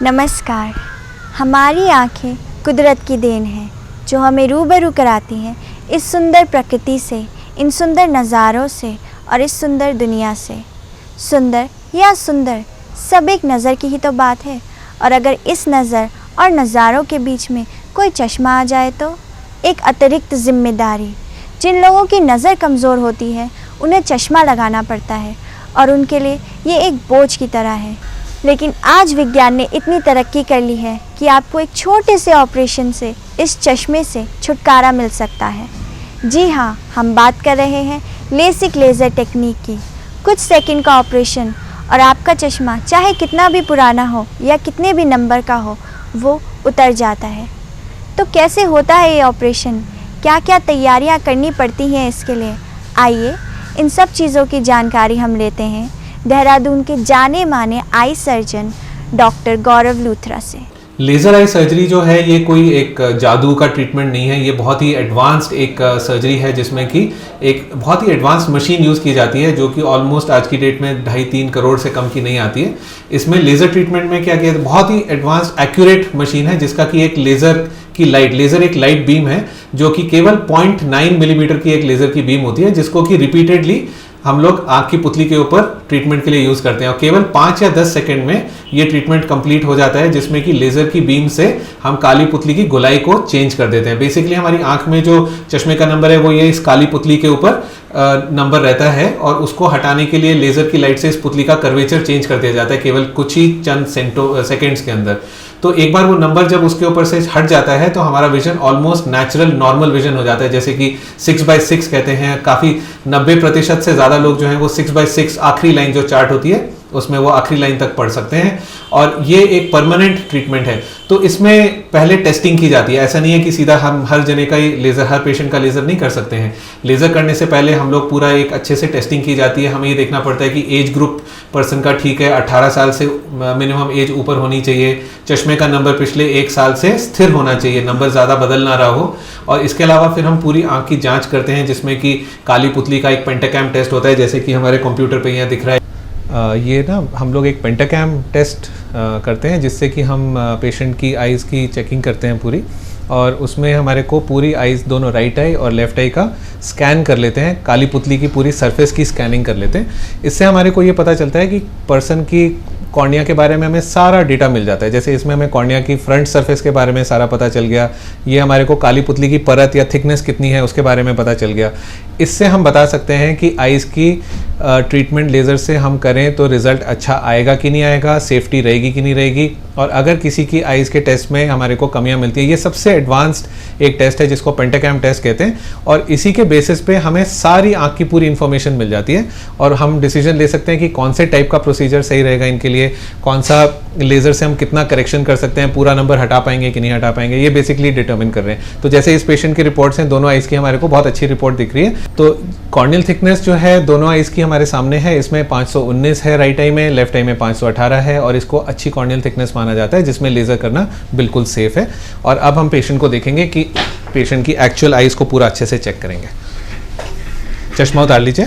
नमस्कार। हमारी आँखें कुदरत की देन है जो हमें रूबरू कराती हैं इस सुंदर प्रकृति से, इन सुंदर नज़ारों से और इस सुंदर दुनिया से। सुंदर या सुंदर सब एक नज़र की ही तो बात है, और अगर इस नज़र और नज़ारों के बीच में कोई चश्मा आ जाए तो एक अतिरिक्त जिम्मेदारी। जिन लोगों की नज़र कमज़ोर होती है उन्हें चश्मा लगाना पड़ता है और उनके लिए ये एक बोझ की तरह है। लेकिन आज विज्ञान ने इतनी तरक्की कर ली है कि आपको एक छोटे से ऑपरेशन से इस चश्मे से छुटकारा मिल सकता है। जी हाँ, हम बात कर रहे हैं लेसिक लेज़र टेक्निक की। कुछ सेकंड का ऑपरेशन और आपका चश्मा चाहे कितना भी पुराना हो या कितने भी नंबर का हो, वो उतर जाता है। तो कैसे होता है ये ऑपरेशन, क्या क्या तैयारियां करनी पड़ती हैं इसके लिए, आइए इन सब चीज़ों की जानकारी हम लेते हैं देहरादून के जाने माने आई सर्जन डॉक्टर गौरव लूथरा से। लेज़र आई सर्जरी जो है ये कोई एक जादू का ट्रीटमेंट नहीं है। ये बहुत ही एडवांस्ड एक सर्जरी है जिसमें कि एक बहुत ही एडवांस्ड मशीन यूज़ की जाती है जो कि ऑलमोस्ट आज की डेट में 2.5-3 करोड़ से कम की नहीं आती है। इसमें लेज़र ट्रीटमेंट में क्या किया, बहुत ही एडवांस्ड एक्यूरेट मशीन है जिसका कि एक लेज़र की लाइट, लेज़र एक लाइट बीम है जो कि केवल 0.9 मिलीमीटर की एक लेज़र की बीम होती है जिसको कि रिपीटेडली हम लोग आँख की पुतली के ऊपर ट्रीटमेंट के लिए यूज़ करते हैं और केवल 5 या 10 सेकंड में ये ट्रीटमेंट कंप्लीट हो जाता है, जिसमें कि लेज़र की बीम से हम काली पुतली की गोलाई को चेंज कर देते हैं। बेसिकली हमारी आँख में जो चश्मे का नंबर है वो ये इस काली पुतली के ऊपर नंबर रहता है और उसको हटाने के लिए लेज़र की लाइट से इस पुतली का कर्वेचर चेंज कर दिया जाता है केवल कुछ ही चंद सेकेंड्स के अंदर। तो एक बार वो नंबर जब उसके ऊपर से हट जाता है तो हमारा vision almost natural normal vision हो जाता है, जैसे कि 6/6 कहते हैं। काफ़ी 90% से ज़्यादा लोग जो हैं वो 6/6 आखिरी लाइन जो चार्ट होती है उसमें वो आखिरी लाइन तक पढ़ सकते हैं और ये एक परमानेंट ट्रीटमेंट है। तो इसमें पहले टेस्टिंग की जाती है, ऐसा नहीं है कि सीधा हम हर जने का ही लेज़र, हर पेशेंट का लेज़र नहीं कर सकते हैं। लेज़र करने से पहले हम लोग पूरा एक अच्छे से टेस्टिंग की जाती है। हमें ये देखना पड़ता है कि एज ग्रुप पर्सन का ठीक है, 18 साल से मिनिमम एज ऊपर होनी चाहिए, चश्मे का नंबर पिछले 1 साल से स्थिर होना चाहिए, नंबर ज़्यादा बदल ना रहा हो। और इसके अलावा फिर हम पूरी आँख की जाँच करते हैं जिसमें कि काली पुतली का एक पेंटाकैम टेस्ट होता है, जैसे कि हमारे कंप्यूटर पर यहाँ दिख रहा है। ये ना हम लोग एक पेंटाकैम टेस्ट करते हैं जिससे कि हम पेशेंट की आइज़ की चेकिंग करते हैं पूरी, और उसमें हमारे को पूरी आइज़, दोनों राइट आई और लेफ़्ट आई का स्कैन कर लेते हैं, काली पुतली की पूरी सरफेस की स्कैनिंग कर लेते हैं। इससे हमारे को ये पता चलता है कि पर्सन की कॉर्निया के बारे में हमें सारा डेटा मिल जाता है। जैसे इसमें हमें कॉर्निया की फ्रंट सरफेस के बारे में सारा पता चल गया, ये हमारे को काली पुतली की परत या थिकनेस कितनी है उसके बारे में पता चल गया। इससे हम बता सकते हैं कि आइज़ की ट्रीटमेंट लेज़र से हम करें तो रिज़ल्ट अच्छा आएगा कि नहीं आएगा, सेफ्टी रहेगी कि नहीं रहेगी, और अगर किसी की आइज़ के टेस्ट में हमारे को कमियां मिलती है। ये सबसे एडवांस्ड एक टेस्ट है जिसको पेंटाकैम टेस्ट कहते हैं, और इसी के बेसिस पे हमें सारी आँख की पूरी इन्फॉर्मेशन मिल जाती है और हम डिसीजन ले सकते हैं कि कौन से टाइप का प्रोसीजर सही रहेगा इनके लिए, कौन सा लेज़र से हम कितना करेक्शन कर सकते हैं, पूरा नंबर हटा पाएंगे कि नहीं हटा पाएंगे, ये बेसिकली डिटर्मिन कर रहे हैं। तो जैसे इस पेशेंट की रिपोर्ट्स हैं, दोनों आइज़ की हमारे को बहुत अच्छी रिपोर्ट दिख रही है। तो कॉर्नियल थिकनेस जो है दोनों आइज़ की हमारे सामने है, इसमें 519 है राइट आई में, लेफ्ट आई में 518 है, और इसको अच्छी कॉर्नियल थिकनेस माना जाता है जिसमें लेज़र करना बिल्कुल सेफ है। और अब हम पेशेंट को देखेंगे कि पेशेंट की एक्चुअल आइज़ को पूरा अच्छे से चेक करेंगे। चश्मा उतार लीजिए।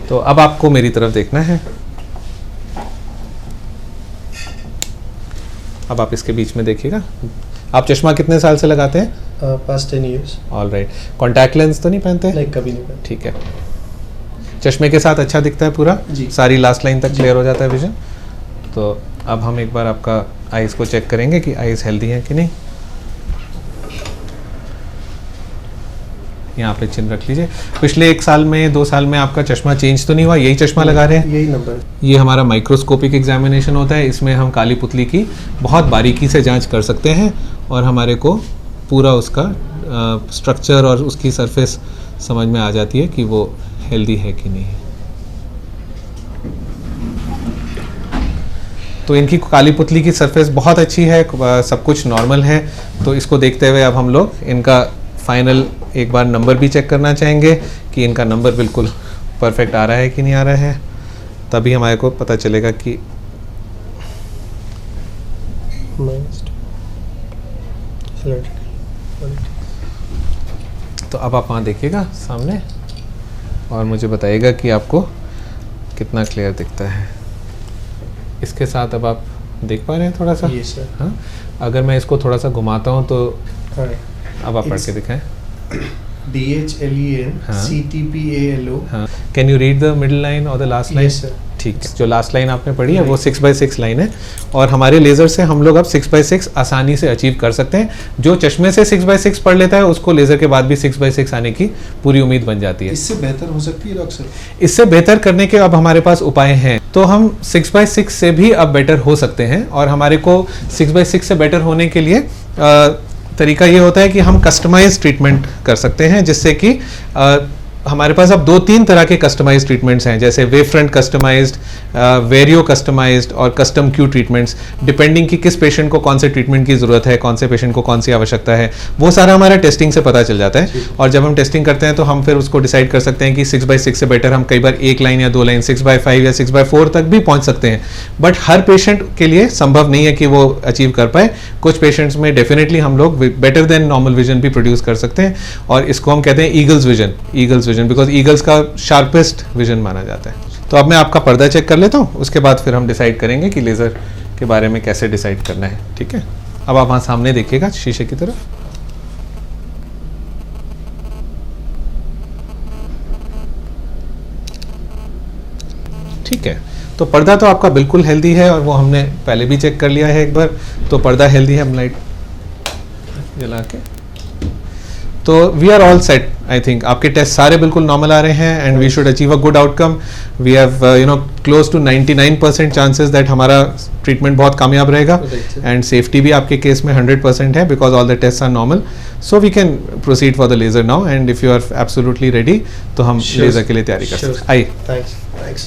तो अब आपको मेरी तरफ देखना है। अब आप इसके बीच में देखिएगा। आप चश्मा कितने साल से लगाते हैं? Past 10 years। All right. Contact lens तो नहीं पहनते? नहीं, कभी नहीं पहनते। ठीक है। चश्मे के साथ अच्छा दिखता है पूरा जी, सारी लास्ट लाइन तक क्लियर हो जाता है विजन। तो अब हम एक बार आपका आइज़ को चेक करेंगे कि आइज़ हेल्दी है कि नहीं। यहाँ पे चिन्ह रख लीजिए। पिछले 1 साल में, 2 साल में आपका चश्मा चेंज तो नहीं हुआ, यही चश्मा लगा रहे हैं? यही नंबर। ये हमारा माइक्रोस्कोपिक एग्जामिनेशन होता है, इसमें हम काली पुतली की बहुत बारीकी से जांच कर सकते हैं और हमारे को पूरा उसका स्ट्रक्चर और उसकी सरफेस समझ में आ जाती है कि वो हेल्दी है कि नहीं। तो इनकी काली पुतली की सरफेस बहुत अच्छी है, सब कुछ नॉर्मल है। तो इसको देखते हुए अब हम लोग इनका फाइनल एक बार नंबर भी चेक करना चाहेंगे कि इनका नंबर बिल्कुल परफेक्ट आ रहा है कि नहीं आ रहा है, तभी हमारे को पता चलेगा कि तो अब आप वहाँ देखिएगा सामने और मुझे बताइएगा कि आपको कितना क्लियर दिखता है। इसके साथ अब आप देख पा रहे हैं थोड़ा सा? Yes, sir. हाँ, अगर मैं इसको थोड़ा सा घुमाता हूँ तो Hi. अब आप पढ़ It's- के दिखाएं। DHLEN हाँ। CTPALO. हाँ, can you read the middle line और the last line? Yes, sir. ठीक है, जो लास्ट लाइन आपने पढ़ी है वो 6x6 लाइन है और हमारे लेज़र से हम लोग अब 6x6 आसानी से अचीव कर सकते हैं। जो चश्मे से 6x6 पढ़ लेता है उसको लेज़र के बाद भी 6x6 आने की पूरी उम्मीद बन जाती है। इससे बेहतर हो सकती है डॉक्टर साहब? इससे बेहतर करने के अब हमारे पास उपाय हैं, तो हम 6x6 से भी अब बेटर हो सकते हैं और हमारे को 6x6 से बेटर होने के लिए तरीका ये होता है कि हम कस्टमाइज ट्रीटमेंट कर सकते हैं, जिससे कि हमारे पास अब 2-3 तरह के कस्टमाइज ट्रीटमेंट्स हैं, जैसे wave front customised, Vario customised और कस्टम क्यू ट्रीटमेंट्स, डिपेंडिंग कि किस पेशेंट को कौन से ट्रीटमेंट की ज़रूरत है, कौन से पेशेंट को कौन सी आवश्यकता है, वो सारा हमारा टेस्टिंग से पता चल जाता है। और जब हम टेस्टिंग करते हैं तो हम फिर उसको डिसाइड कर सकते हैं कि 6x6 से बेटर हम कई बार 1 लाइन या 2 लाइन 6x5 या 6x4 तक भी पहुंच सकते हैं, बट हर पेशेंट के लिए संभव नहीं है कि वो अचीव कर पाए। कुछ पेशेंट्स में डेफिनेटली हम लोग बेटर देन नॉर्मल विजन भी प्रोड्यूस कर सकते हैं और इसको हम कहते हैं ईगल्स विजन, बिकॉज ईगल्स का शार्पेस्ट विजन माना जाता है। तो अब मैं आपका पर्दा चेक कर लेता हूँ, उसके बाद फिर हम डिसाइड करेंगे कि लेज़र के बारे में कैसे डिसाइड करना है। ठीक है, अब आप वहाँ सामने देखिएगा शीशे की तरफ। ठीक है, तो पर्दा तो आपका बिल्कुल हेल्दी है और वो हमने पहले भी चेक कर लिया है एक बार, तो पर्दा हेल्दी है। हम लाइट जला के, तो we are all set. I think आपके टेस्ट सारे बिल्कुल नॉर्मल आ रहे हैं and we should achieve a good outcome. We have close to 99% chances that हमारा ट्रीटमेंट बहुत कामयाब रहेगा एंड सेफ्टी भी आपके केस में 100% है, because all the test are normal. So we can proceed for the laser now and if you are absolutely ready तो हम लेजर के लिए तैयारी कर सकते हैं। आइए। थैंक्स।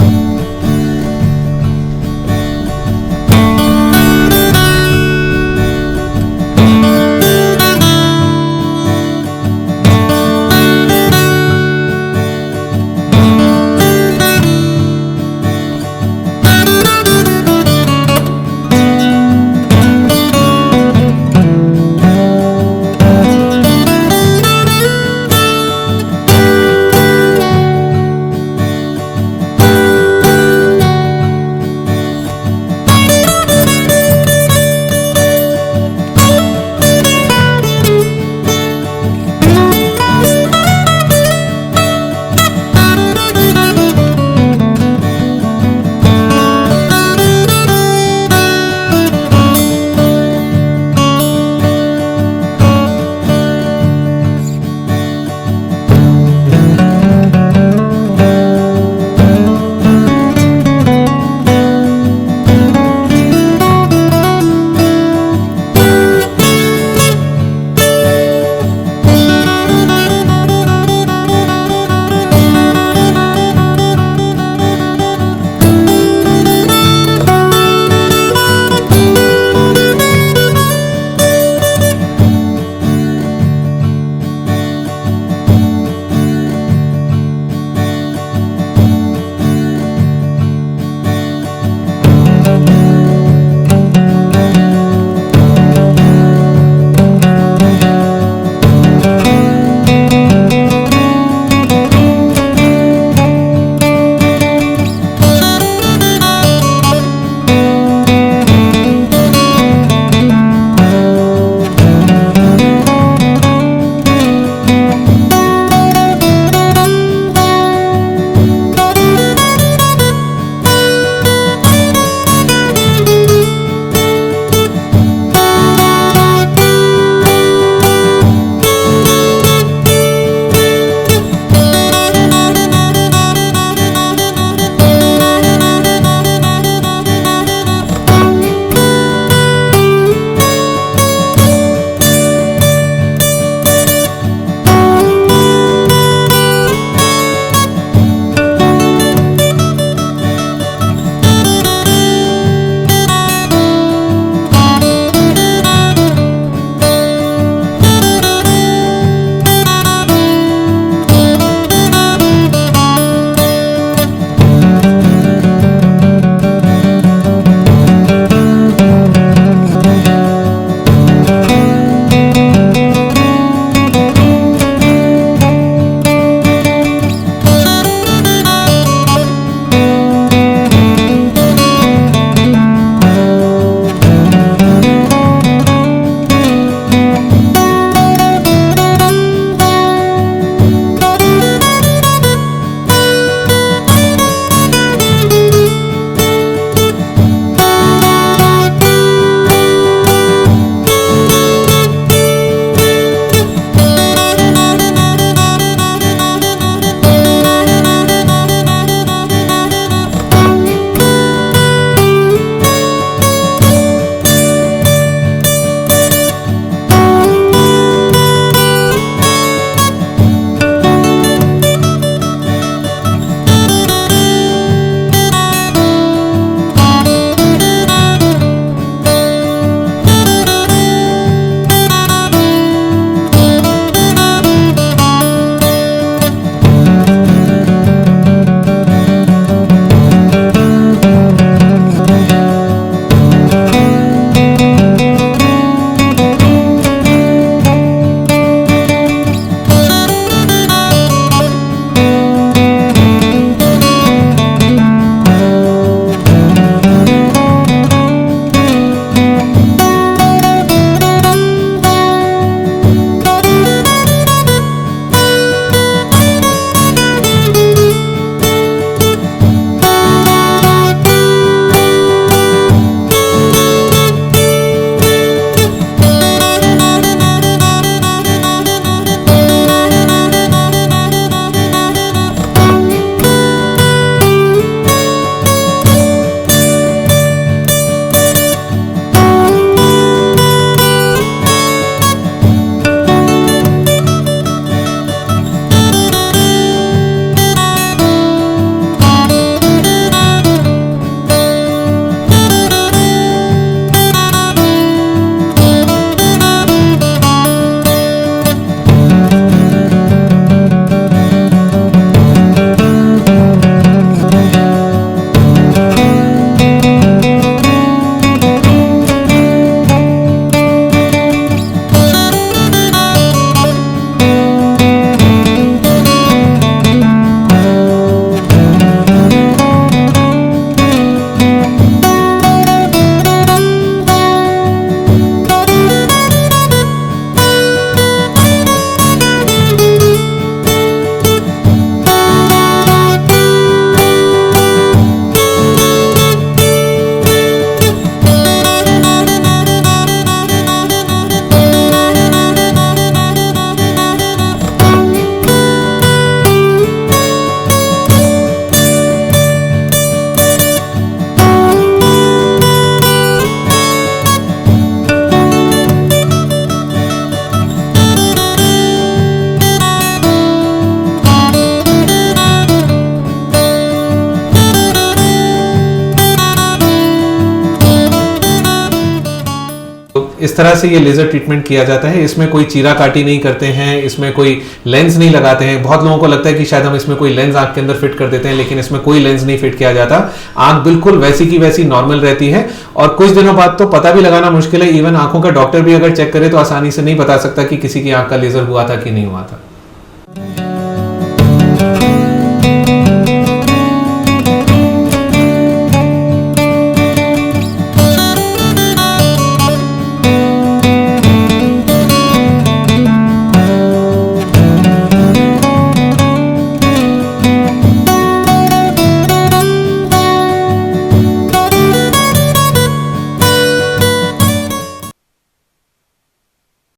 तरह से ये लेजर ट्रीटमेंट किया जाता है, इसमें कोई चीरा काटी नहीं करते हैं, इसमें कोई लेंस नहीं लगाते हैं। बहुत लोगों को लगता है कि शायद हम इसमें कोई लेंस आंख के अंदर फिट कर देते हैं, लेकिन इसमें कोई लेंस नहीं फिट किया जाता। आंख बिल्कुल वैसी की वैसी नॉर्मल रहती है और कुछ दिनों बाद तो पता भी लगाना मुश्किल है, इवन आंखों का डॉक्टर भी अगर चेक करे तो आसानी से नहीं बता सकता कि किसी की आंख का लेजर हुआ था कि नहीं हुआ था।